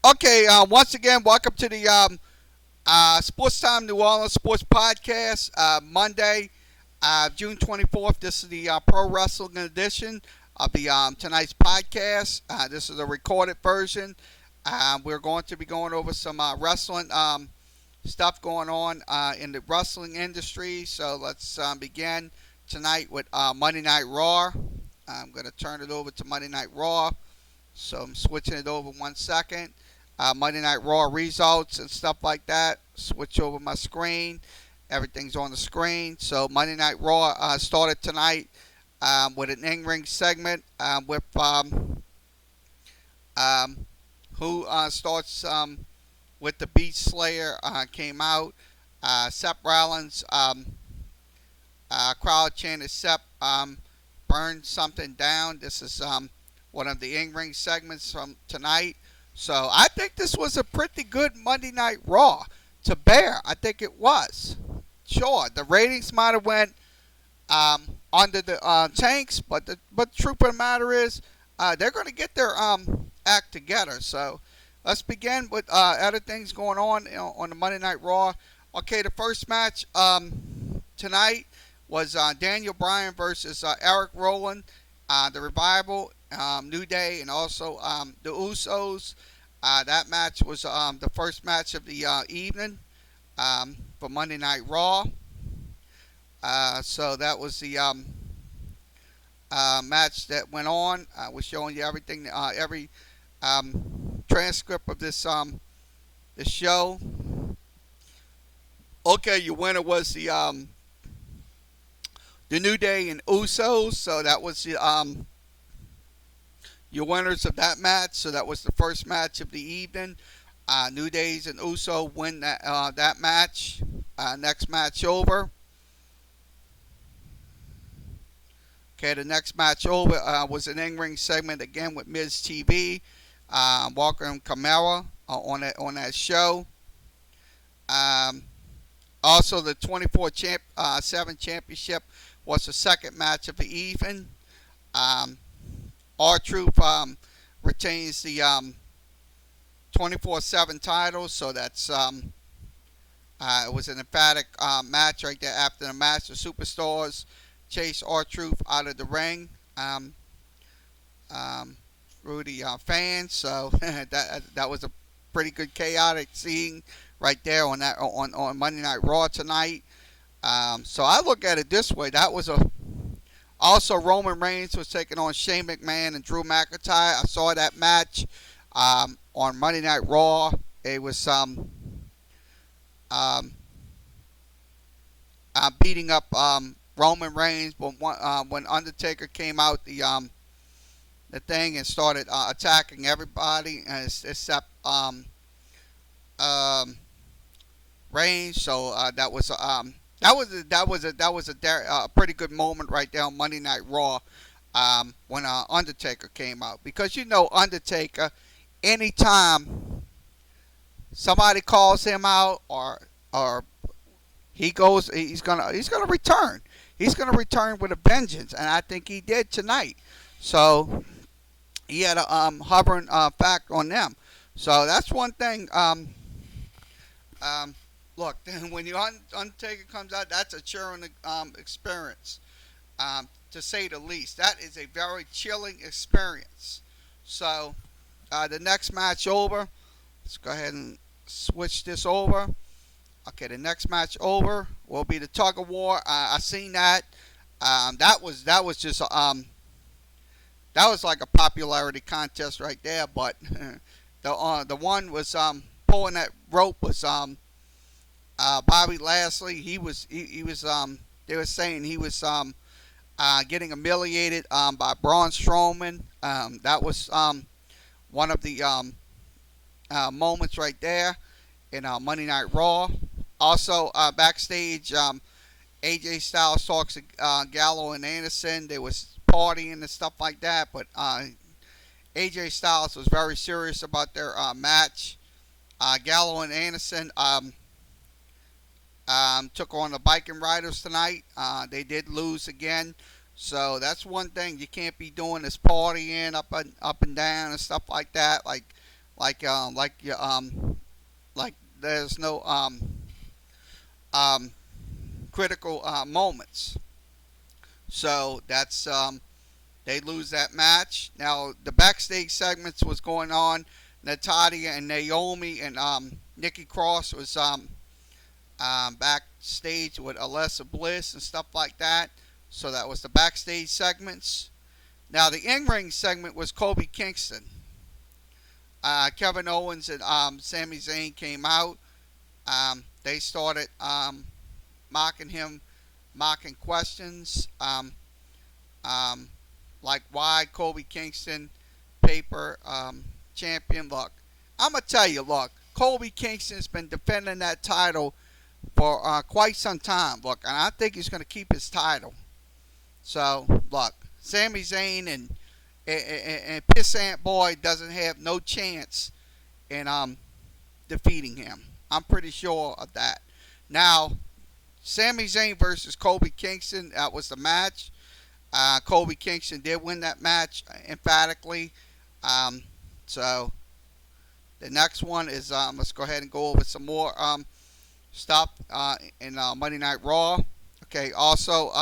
Okay, once again, welcome to the Sports Time New Orleans Sports Podcast. Monday, June 24th. This is the Pro Wrestling edition of the tonight's podcast. This is a recorded version. We're going to be going over some wrestling stuff going on in the wrestling industry. So let's begin tonight with Monday Night Raw. I'm going to turn it over to Monday Night Raw. So I'm switching it over 1 second. Monday Night Raw results and stuff like that. Switch over my screen. Everything's on the screen. So Monday Night Raw started tonight with an in-ring segment with um, who starts with the Beast Slayer came out. Seth Rollins crowd chanted Seth burn something down. This is one of the in-ring segments from tonight. So I think this was a pretty good Monday Night Raw to bear. I think it was. Sure, the ratings might have went under the tanks, but the truth of the matter is they're going to get their act together. So let's begin with other things going on the Monday Night Raw. Okay, the first match tonight was Daniel Bryan versus Eric Rowan, the Revival, New Day, and also the Usos. That match was the first match of the evening for Monday Night Raw. So that was the match that went on. I was showing you everything, every transcript of this the show. Okay, your winner was the New Day and Usos. So that was the your winners of that match. So that was the first match of the evening. New Days and Uso win that match. Next match over. Okay, the next match over was an in-ring segment again with Miz TV, Walker and Camara on that show. Also, the 24/7 championship was the second match of the evening. R-Truth retains the 24/7 title, so that's it was an emphatic match right there. After the match, the Superstars chased R-Truth out of the ring through the fans. So that was a pretty good chaotic scene right there on Monday Night Raw tonight. So I look at it this way: that was also Roman Reigns was taking on Shane McMahon and Drew McIntyre. I saw that match on Monday Night Raw. It was beating up Roman Reigns when Undertaker came out the thing and started attacking everybody except Reigns. So that was a pretty good moment right there on Monday Night Raw when Undertaker came out, because Undertaker, anytime somebody calls him out or he's gonna return. He's gonna return with a vengeance, and I think he did tonight. So he had a hovering fact on them. So that's one thing. Look, when the Undertaker comes out, that's a chilling experience, to say the least. That is a very chilling experience. So the next match over. Let's go ahead and switch this over. Okay, the next match over will be the Tug of War. I seen that. That was just that was like a popularity contest right there. But the one was pulling that rope was Bobby Lashley. He was they were saying he was getting humiliated by Braun Strowman. That was one of the moments right there in Monday Night Raw. Also backstage, AJ Styles talks to Gallo and Anderson. They was partying and stuff like that, but AJ Styles was very serious about their match. Gallo and Anderson took on the Viking Riders tonight. They did lose again. So that's one thing you can't be doing is partying up and down and stuff like that. Like you like there's no um, critical moments. So that's they lose that match. Now the backstage segments was going on. Natalia and Naomi and Nikki Cross was backstage with Alexa Bliss and stuff like that. So that was the backstage segments. Now the in-ring segment was Kobe Kingston. Kevin Owens and Sami Zayn came out. They started mocking him, mocking questions um, like why Kobe Kingston paper champion. Look, I'm gonna tell you. Look, Kobe Kingston's been defending that title for quite some time. Look, and I think he's gonna keep his title. So look, Sami Zayn and Pissant Boy doesn't have no chance in defeating him. I'm pretty sure of that. Now, Sami Zayn versus Kobe Kingston, that was the match. Kobe Kingston did win that match emphatically. Um, so the next one is let's go ahead and go over some more stuff in Monday Night Raw. Okay, also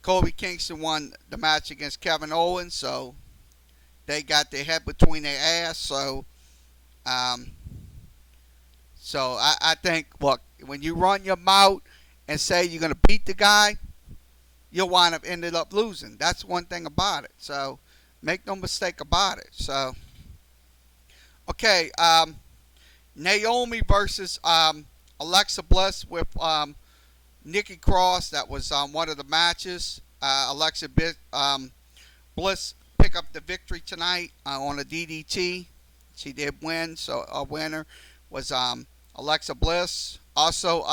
Kobe Kingston won the match against Kevin Owens, so they got their head between their ass. Um, I think, look, when you run your mouth and say you're going to beat the guy, you'll wind up ended up losing. That's one thing about it. So make no mistake about it. So, okay, Naomi versus Alexa Bliss with Nikki Cross. That was one of the matches. Bliss pick up the victory tonight on a DDT. She did win, so a winner was Alexa Bliss. Also,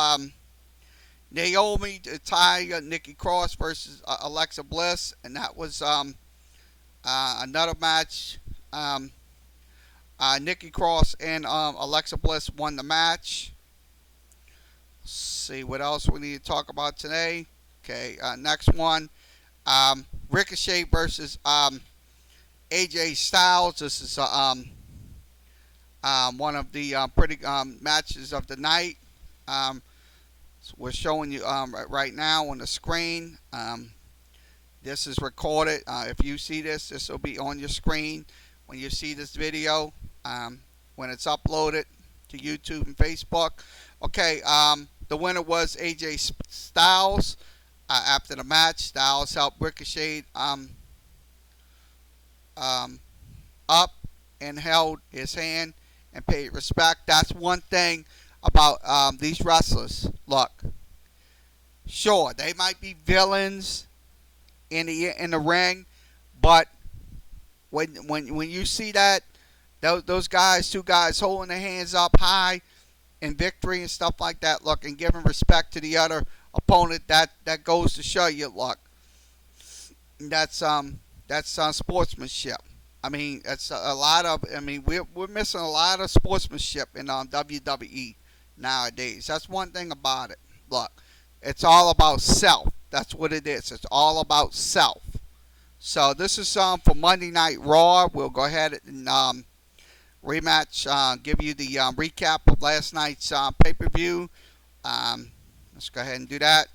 Naomi, Taya, Nikki Cross versus Alexa Bliss, and that was another match. Nikki Cross and Alexa Bliss won the match. Let's see what else we need to talk about today. Okay, next one. Ricochet versus AJ Styles. This is one of the pretty matches of the night. So we're showing you right now on the screen. This is recorded. If you see this, this will be on your screen when you see this video when it's uploaded to YouTube and Facebook. Okay, the winner was AJ Styles. After the match, Styles helped Ricochet up and held his hand and paid respect. That's one thing about these wrestlers. Look, sure, they might be villains in the ring, but when you see that those guys, two guys holding their hands up high in victory and stuff like that, look, and giving respect to the other opponent, that goes to show you, look, that's sportsmanship. I mean, that's a lot of. I mean, we're missing a lot of sportsmanship in WWE nowadays. That's one thing about it. Look, it's all about self. That's what it is. It's all about self. So this is for Monday Night Raw. We'll go ahead and rematch. Give you the recap of last night's pay-per-view. Let's go ahead and do that.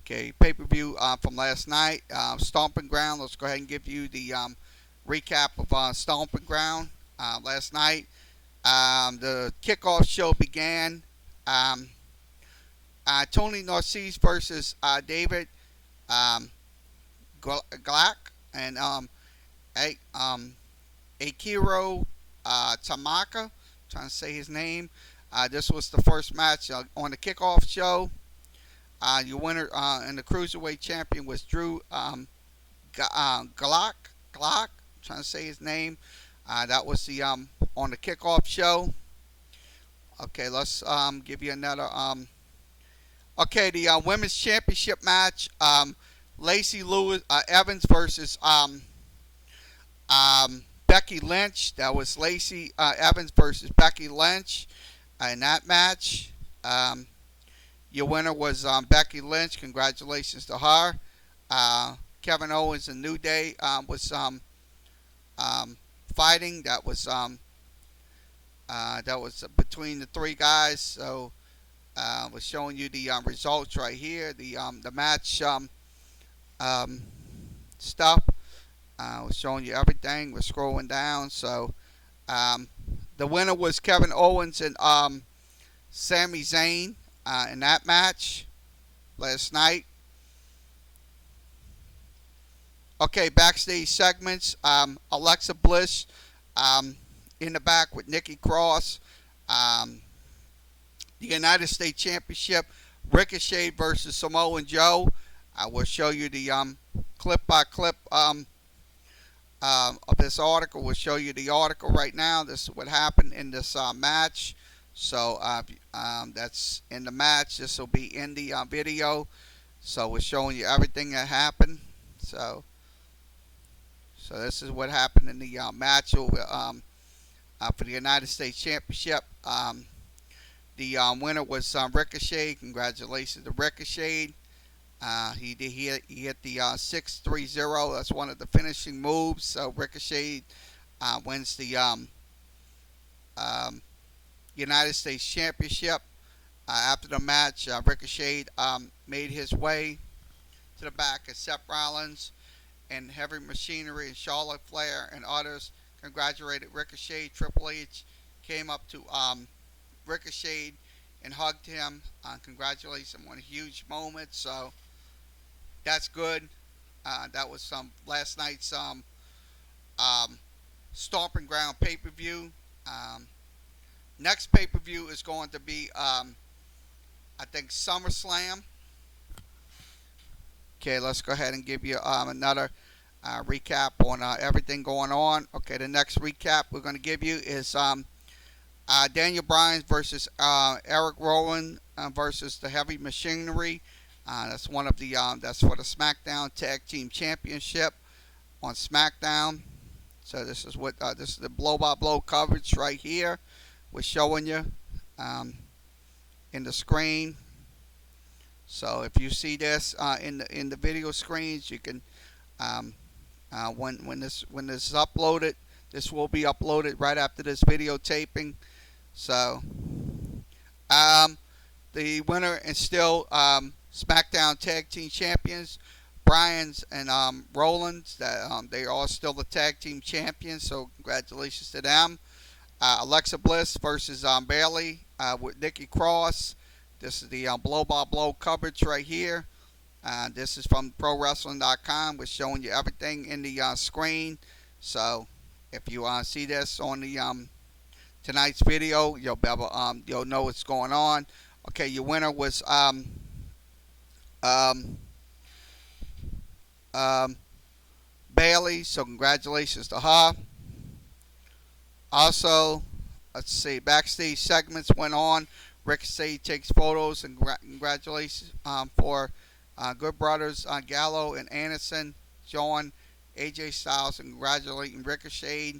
Okay, pay-per-view from last night, Stomping Ground. Let's go ahead and give you the recap of Stomping Ground last night. The kickoff show began. Tony Narcisse versus David Glack and Akiro Tamaka. Trying to say his name. This was the first match on the kickoff show. Your winner and the cruiserweight champion was Drew Glock. Trying to say his name. That was the on the kickoff show. Okay, let's give you another. Okay, the women's championship match. Lacey Lewis Evans versus Becky Lynch. That was Lacey Evans versus Becky Lynch in that match. Your winner was Becky Lynch. Congratulations to her. Kevin Owens and New Day was fighting. That was between the three guys. So we're showing you the results right here. The match um, stuff. We're showing you everything. We're scrolling down. So um, the winner was Kevin Owens and Sami Zayn in that match last night. Okay, backstage segments. Alexa Bliss in the back with Nikki Cross. The United States Championship, Ricochet versus Samoa Joe. I will show you the clip by clip of this article. We'll show you the article right now. This is what happened in this match. So that's in the match. This will be in the video. So we're showing you everything that happened. So this is what happened in the match for the United States Championship. The winner was Ricochet. Congratulations to Ricochet. He hit the 630. That's one of the finishing moves. So Ricochet wins the United States Championship. After the match, Ricochet made his way to the back of Seth Rollins and Heavy Machinery and Charlotte Flair and others. Congratulated Ricochet. Triple H came up to Ricochet and hugged him. Congratulations on a huge moment. So that's good. That was last night's Stomping Ground pay-per-view. Next pay-per-view is going to be, I think, SummerSlam. Okay, let's go ahead and give you another recap on everything going on. Okay, the next recap we're going to give you is Daniel Bryan versus Eric Rowan versus the Heavy Machinery. That's one of the that's for the SmackDown Tag Team Championship on SmackDown. So this is the blow-by-blow coverage right here. We're showing you in the screen. So if you see this in the video screens, you can when this is uploaded, this will be uploaded right after this video taping. So the winner and still SmackDown Tag Team Champions, Bryan's and Rollins. They are still the Tag Team Champions. So congratulations to them. Alexa Bliss versus Bayley with Nikki Cross. This is the blow-by-blow coverage right here. This is from ProWrestling.com. We're showing you everything in the screen. So if you see this on the tonight's video, you'll be able, you'll know what's going on. Okay, your winner was Bayley. So congratulations to her. Also, let's see, backstage segments went on. Ricochet takes photos and congratulations for Good Brothers Gallo and Anderson showing AJ Styles and congratulating Ricochet.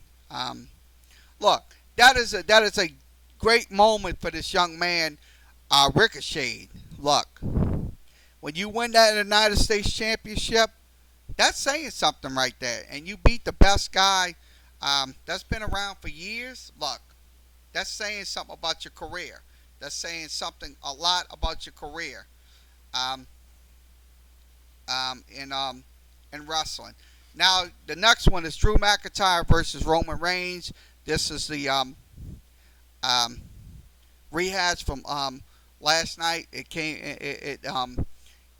Look, that is a great moment for this young man, Ricochet. Look, when you win that United States Championship, that's saying something right there. And you beat the best guy that's been around for years. Look, that's saying something about your career. That's saying something a lot about your career in wrestling. Now, the next one is Drew McIntyre versus Roman Reigns. This is the rehash from last night. It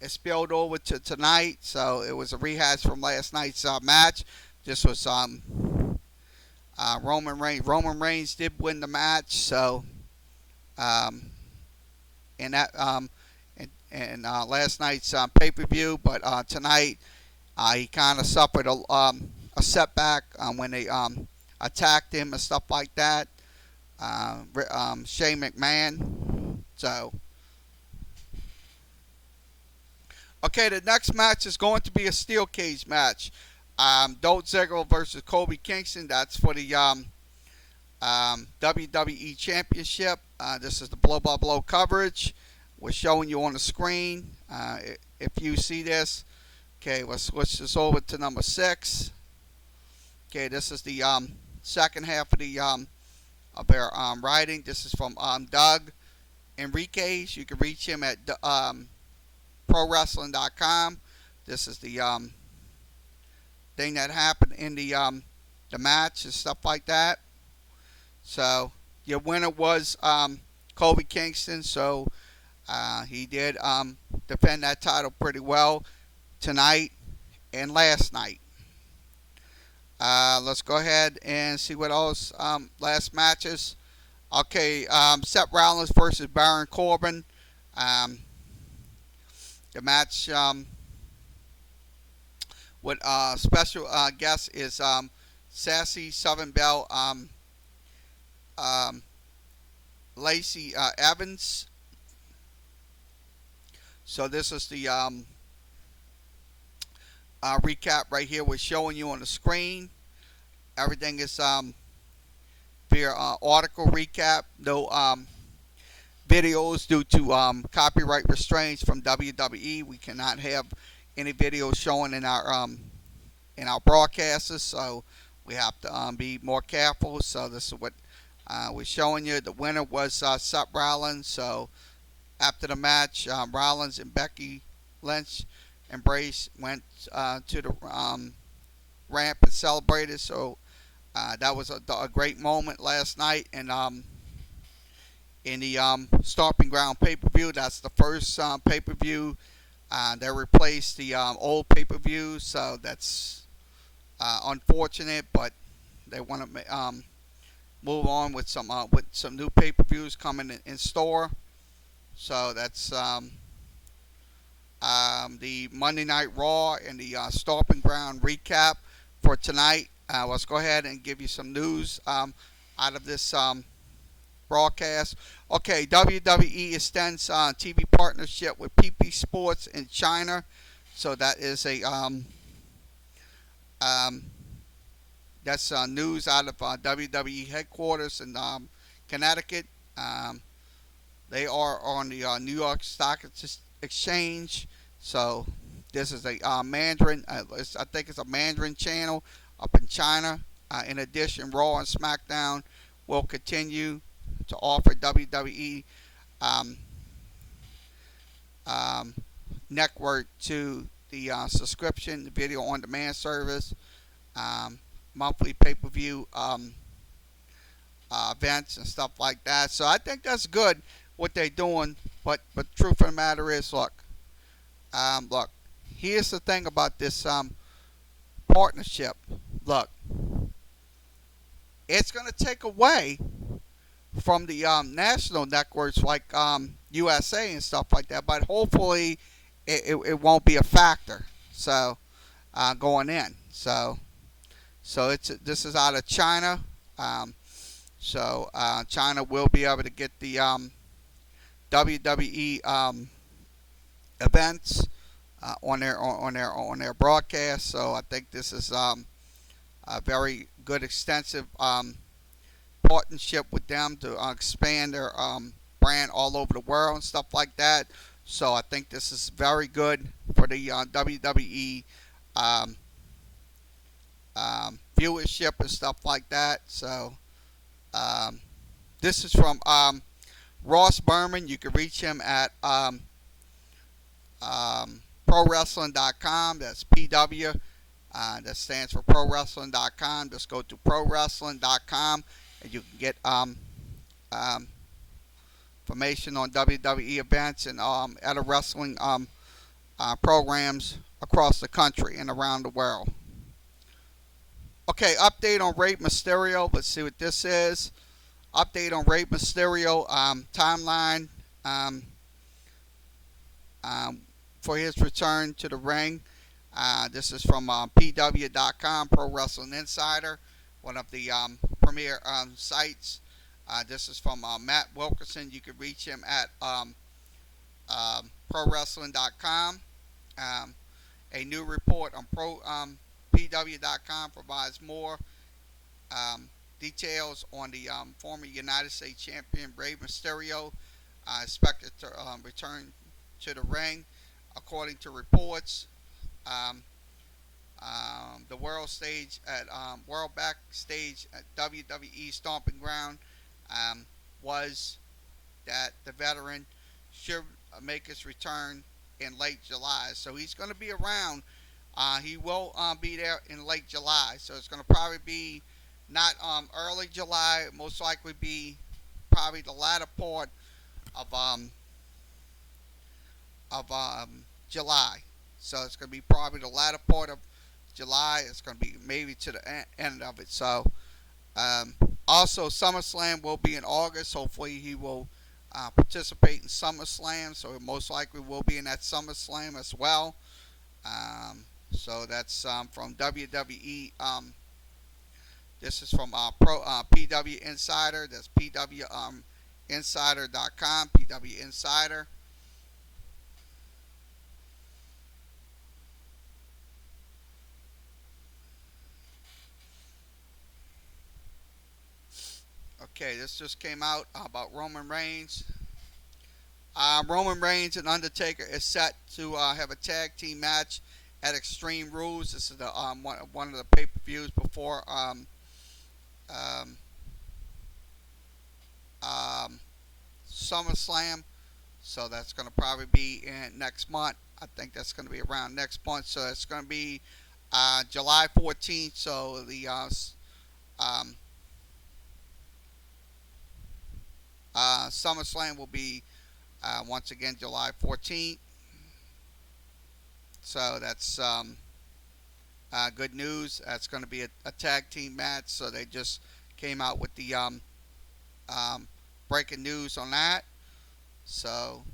spilled over to tonight, so it was a rehash from last night's match. This was Roman Reigns. Roman Reigns did win the match, so in that last night's pay-per-view, but tonight he kind of suffered a setback when they attacked him and stuff like that. Shane McMahon. So, okay, the next match is going to be a steel cage match. Dolph Ziggler versus Kofi Kingston. That's for the WWE Championship. This is the blow-by-blow coverage. We're showing you on the screen. If you see this, okay, let's switch this over to number 6. Okay, this is the second half of their writing. This is from Doug Enriquez. You can reach him at ProWrestling.com. This is the thing that happened in the match and stuff like that. So your winner was Kofi Kingston. So he did defend that title pretty well tonight and last night. Let's go ahead and see what else last matches. Okay, Seth Rollins versus Baron Corbin. Um, the match with special guest is Sassy Southern Belle, um, Lacey Evans. So this is the recap right here. We're showing you on the screen. Everything is via article recap. No videos due to copyright restraints from WWE. We cannot have any videos showing in our broadcasters, so we have to be more careful. So this is what we're showing you. The winner was Seth Rollins. So after the match, Rollins and Becky Lynch embraced, went to the ramp and celebrated. So that was a great moment last night, and in the Stomping Ground pay-per-view. That's the first pay-per-view. They replaced the old pay-per-view, so that's unfortunate. But they want to move on with some new pay-per-views coming in store. So that's the Monday Night Raw and the Stomping Ground recap for tonight. Let's go ahead and give you some news out of this broadcast. Okay, WWE extends TV partnership with PP Sports in China. So that is a that's news out of WWE headquarters in Connecticut. They are on the New York Stock Exchange. So this is a Mandarin. I think it's a Mandarin channel up in China. In addition, Raw and SmackDown will continue to offer WWE network to the subscription, the video on demand service, monthly pay-per-view events and stuff like that. So I think that's good what they're doing. But truth of the matter is, look, here's the thing about this partnership. Look, it's going to take away from the national networks like USA and stuff like that, but hopefully it won't be a factor. So going in, so this is out of China. So China will be able to get the WWE events on their broadcast. So I think this is a very good, extensive partnership with them to expand their brand all over the world and stuff like that. So I think this is very good for the WWE viewership and stuff like that. So this is from Ross Berman. You can reach him at ProWrestling.com. That's PW. That stands for ProWrestling.com. Just go to ProWrestling.com and you can get information on WWE events and other wrestling programs across the country and around the world. Okay, update on Rey Mysterio. Let's see what this is. Update on Rey Mysterio timeline for his return to the ring. This is from PW.com, Pro Wrestling Insider, one of the premier sites. This is from Matt Wilkerson. You can reach him at ProWrestling.com. A new report on PW.com provides more details on the former United States Champion Rey Mysterio, expected to return to the ring. According to reports, the world stage at world backstage at WWE Stomping Ground um, was that the veteran should make his return in late July. So he's going to be around. He will be there in late July. So it's going to probably be not early July. Most likely be probably the latter part of July. So it's going to be probably the latter part of July. It's going to be maybe to the end of it. So um, also SummerSlam will be in August. Hopefully he will participate in SummerSlam. So it most likely will be in that SummerSlam as well. So that's from WWE. This is from PW Insider. That's PW Insider.com. PW Insider. Okay, this just came out about Roman Reigns. Roman Reigns and Undertaker is set to have a tag team match at Extreme Rules. This is the one of the pay-per-views before um, um, SummerSlam. So that's going to probably be in next month. I think that's going to be around next month. So it's going to be July 14th. So the um, SummerSlam will be once again July 14th. So that's good news. That's going to be a tag team match. So they just came out with the um, breaking news on that. So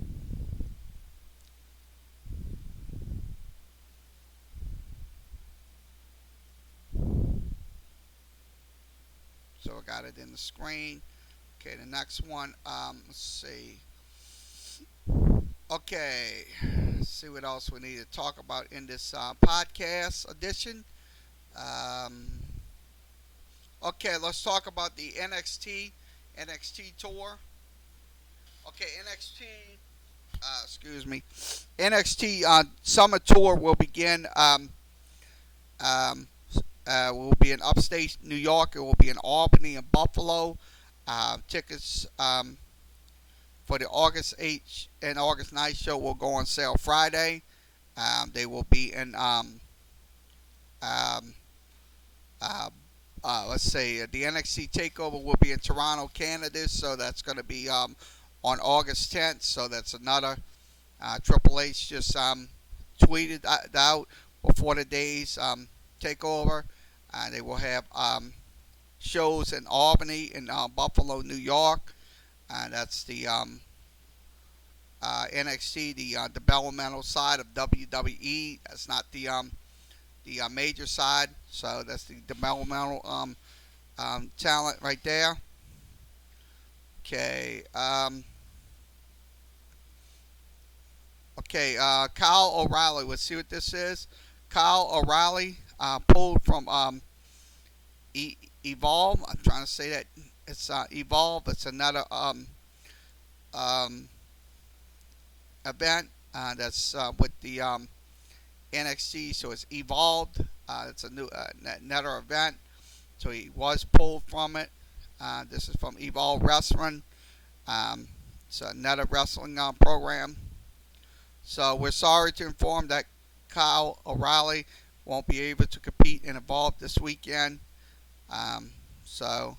so I got it in the screen. Okay, the next one. Let's see. Okay, let's see what else we need to talk about in this podcast edition. Um, okay, let's talk about the NXT tour. Okay, NXT. Excuse me. NXT Summer Tour will begin. Um, will be in upstate New York. It will be in Albany and Buffalo. Tickets for the August 8th and August 9th show will go on sale Friday. They will be in um, uh, let's say the NXT Takeover will be in Toronto, Canada. So that's going to be on August 10th. So that's another Triple H just tweeted out before the day's takeover. They will have shows in Albany and Buffalo, New York. That's the NXT, the developmental side of WWE. That's not the major side. So that's the developmental talent right there. Okay. Okay. Kyle O'Reilly. Let's see what this is. Kyle O'Reilly pulled from Evolve. I'm trying to say that it's Evolve. It's another um, event that's with the NXT. So it's Evolved. It's a new another event. So he was pulled from it. This is from Evolve Wrestling. It's another wrestling program. So we're sorry to inform that Kyle O'Reilly won't be able to compete and Evolve this weekend. Um, so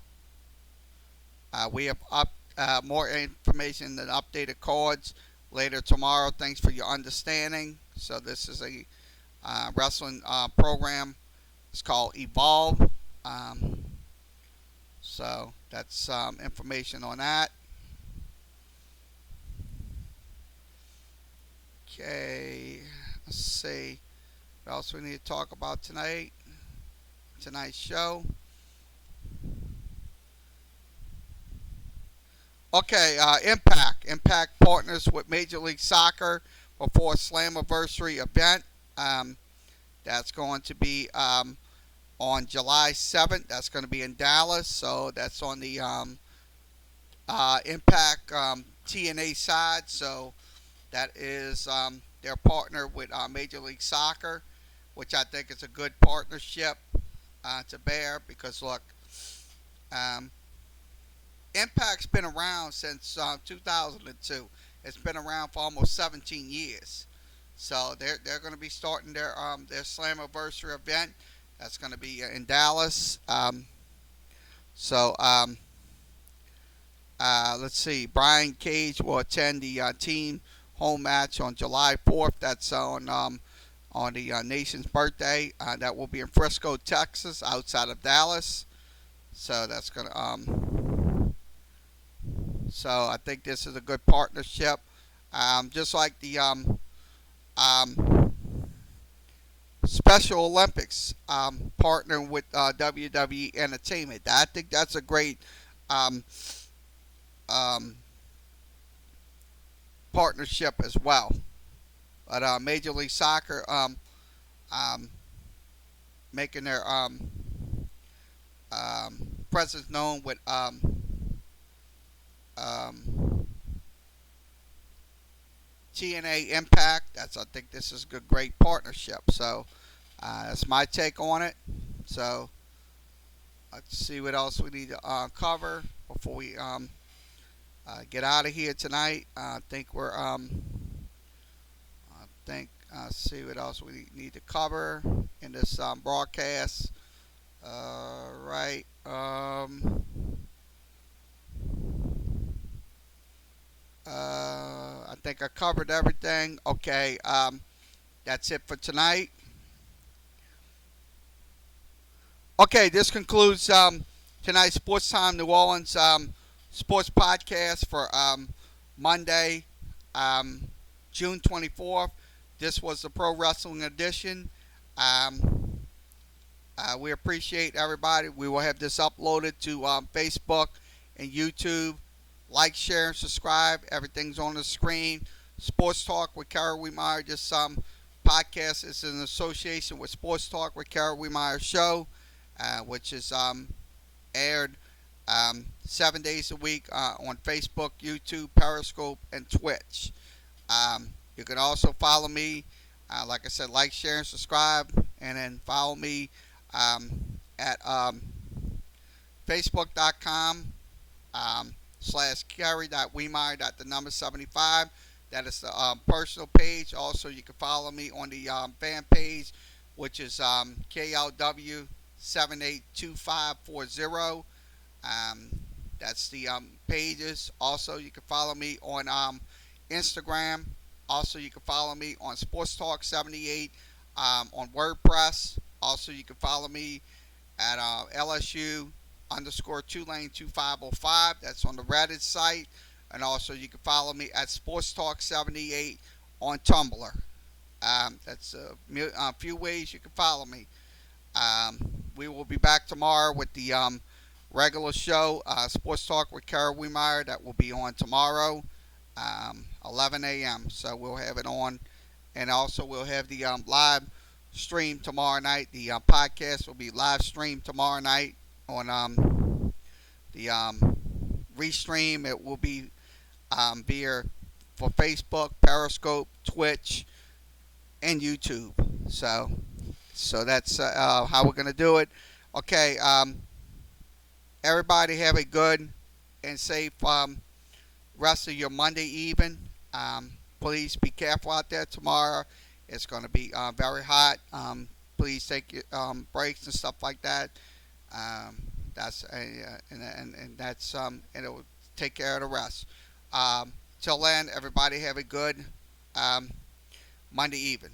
we have more information and updated cards later tomorrow. Thanks for your understanding. So this is a wrestling program. It's called Evolve. Um, so that's information on that. Okay, let's see what else we need to talk about tonight. Tonight's show. Okay, Impact partners with Major League Soccer before a Slammiversary event. Um, that's going to be on July 7th. That's going to be in Dallas. So that's on the Impact TNA side. So that is their partner with Major League Soccer. which I think is a good partnership to bear because look, um, Impact's been around since 2002. It's been around for almost 17 years. So they're going to be starting their Slammiversary event. That's going to be in Dallas. So let's see. Brian Cage will attend the team home match on July 4th. That's on the nation's birthday. That will be in Frisco, Texas, outside of Dallas. So that's gonna so I think this is a good partnership. Just like the um, Special Olympics partnering with WWE Entertainment. I think that's a great um, um, partnership as well. But Major League Soccer um, making their presence known with um, TNA Impact. I think this is a good, great partnership. So that's my take on it. So let's see what else we need to cover before we get out of here tonight. I think we're I think see what else we need to cover in this broadcast. Right. I think I covered everything. Okay. That's it for tonight. Okay, this concludes tonight's Sports Time New Orleans sports podcast for Monday, um, June 24th. This was the Pro Wrestling Edition. Um, we appreciate everybody. We will have this uploaded to Facebook and YouTube. Like, share, and subscribe. Everything's on the screen. Sports Talk with Kara Weemeyer. This podcast is in association with Sports Talk with Kara Weemeyer Show, which is aired 7 days a week on Facebook, YouTube, Periscope, and Twitch. You can also follow me. Like I said, like, share, and subscribe. And then follow me at facebook.com / Carrie.Weemeyer.the number 75. That is the personal page. Also, you can follow me on the fan page, which is KLW 782540. That's the pages. Also, you can follow me on Instagram. Also, you can follow me on Sports Talk 78 on WordPress. Also, you can follow me at LSU _ Tulane 2505. That's on the Reddit site. And also, you can follow me at Sports Talk 78 on Tumblr. That's a few ways you can follow me. We will be back tomorrow with the regular show, Sports Talk with Kara Weemeyer. That will be on tomorrow, 11 a.m. So we'll have it on. And also, we'll have the live stream tomorrow night. The podcast will be live streamed tomorrow night on the restream. It will be via for Facebook, Periscope, Twitch, and YouTube. So that's how we're going to do it. Okay, everybody have a good and safe rest of your Monday evening. Please be careful out there tomorrow. It's going to be very hot. Please take your breaks and stuff like that. That's and that's and it will take care of the rest. Till then, everybody have a good Monday evening.